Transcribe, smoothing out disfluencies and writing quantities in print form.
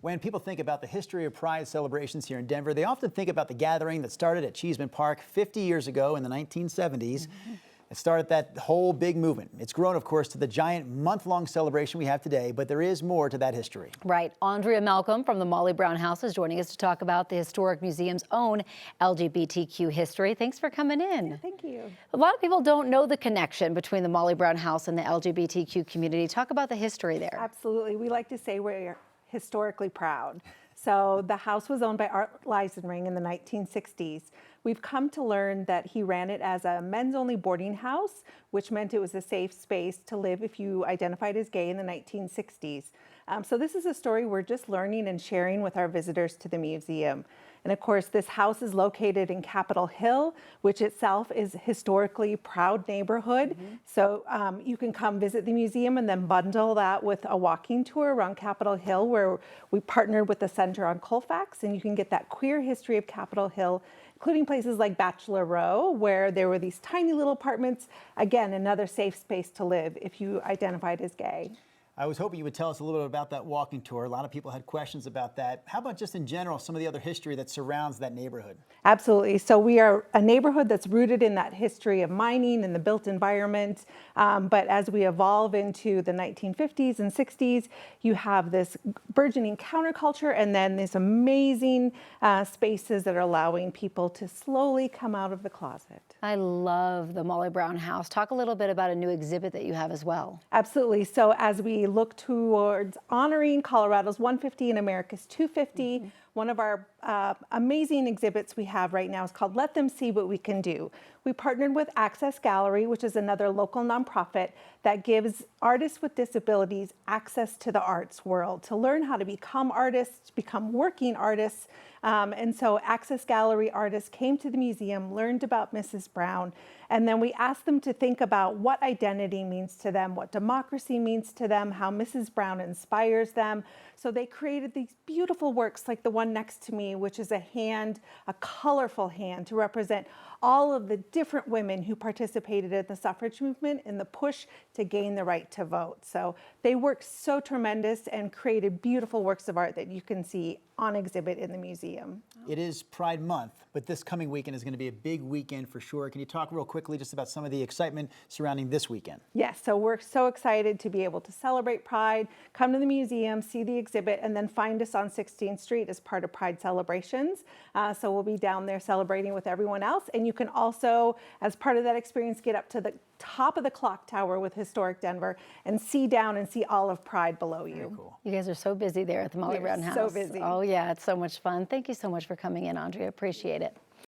When people think about the history of Pride celebrations here in Denver, they often think about the gathering that started at Cheeseman Park 50 years ago in the 1970s. It started that whole big movement. It's grown, of course, to the giant month-long celebration we have today, but there is more to that history. Right. Andrea Malcolm from the Molly Brown House is joining us to talk about the Historic Museum's own LGBTQ history. Thanks for coming in. Yeah, thank you. A lot of people don't know the connection between the Molly Brown House and the LGBTQ community. Talk about the history there. Absolutely. We like to say we're historically proud. So the house was owned by Art Leisenring in the 1960s. We've come to learn that he ran it as a men's-only boarding house, which meant it was a safe space to live if you identified as gay in the 1960s. So this is a story we're just learning and sharing with our visitors to the museum. And of course, this house is located in Capitol Hill, which itself is a historically proud neighborhood. So you can come visit the museum and then bundle that with a walking tour around Capitol Hill, where we partnered with the Center on Colfax, and you can get that queer history of Capitol Hill, including places like Bachelor Row, where there were these tiny little apartments. Again, another safe space to live if you identified as gay. I was hoping you would tell us a little bit about that walking tour. A lot of people had questions about that. How about just in general, some of the other history that surrounds that neighborhood? Absolutely. So we are a neighborhood that's rooted in that history of mining and the built environment. But as we evolve into the 1950s and 60s, you have this burgeoning counterculture and then these amazing spaces that are allowing people to slowly come out of the closet. I love the Molly Brown House. Talk a little bit about a new exhibit that you have as well. Absolutely. So as we look towards honoring Colorado's 150 and America's 250, one of our amazing exhibits we have right now is called Let Them See What We Can Do. We partnered with Access Gallery, which is another local nonprofit that gives artists with disabilities access to the arts world, to learn how to become artists, become working artists. And so Access Gallery artists came to the museum, learned about Mrs. Brown, and then we asked them to think about what identity means to them, what democracy means to them, how Mrs. Brown inspires them. So they created these beautiful works like the one next to me, which is a hand, a colorful hand to represent all of the different women who participated in the suffrage movement in the push to gain the right to vote. So they worked so tremendous and created beautiful works of art that you can see on exhibit in the museum. It is Pride Month, but this coming weekend is going to be a big weekend for sure. Can you talk real quickly just about some of the excitement surrounding this weekend? Yes, so we're so excited to be able to celebrate Pride, come to the museum, see the exhibit, and then find us on 16th Street as part of Pride celebrations. So we'll be down there celebrating with everyone else. And you can also, as part of that experience, get up to the top of the clock tower with Historic Denver and see down and see all of Pride below you. Very cool. You guys are so busy there at the Molly Brown House. So busy. Oh yeah, it's so much fun. Thank you so much for coming in, Andrea. Appreciate it.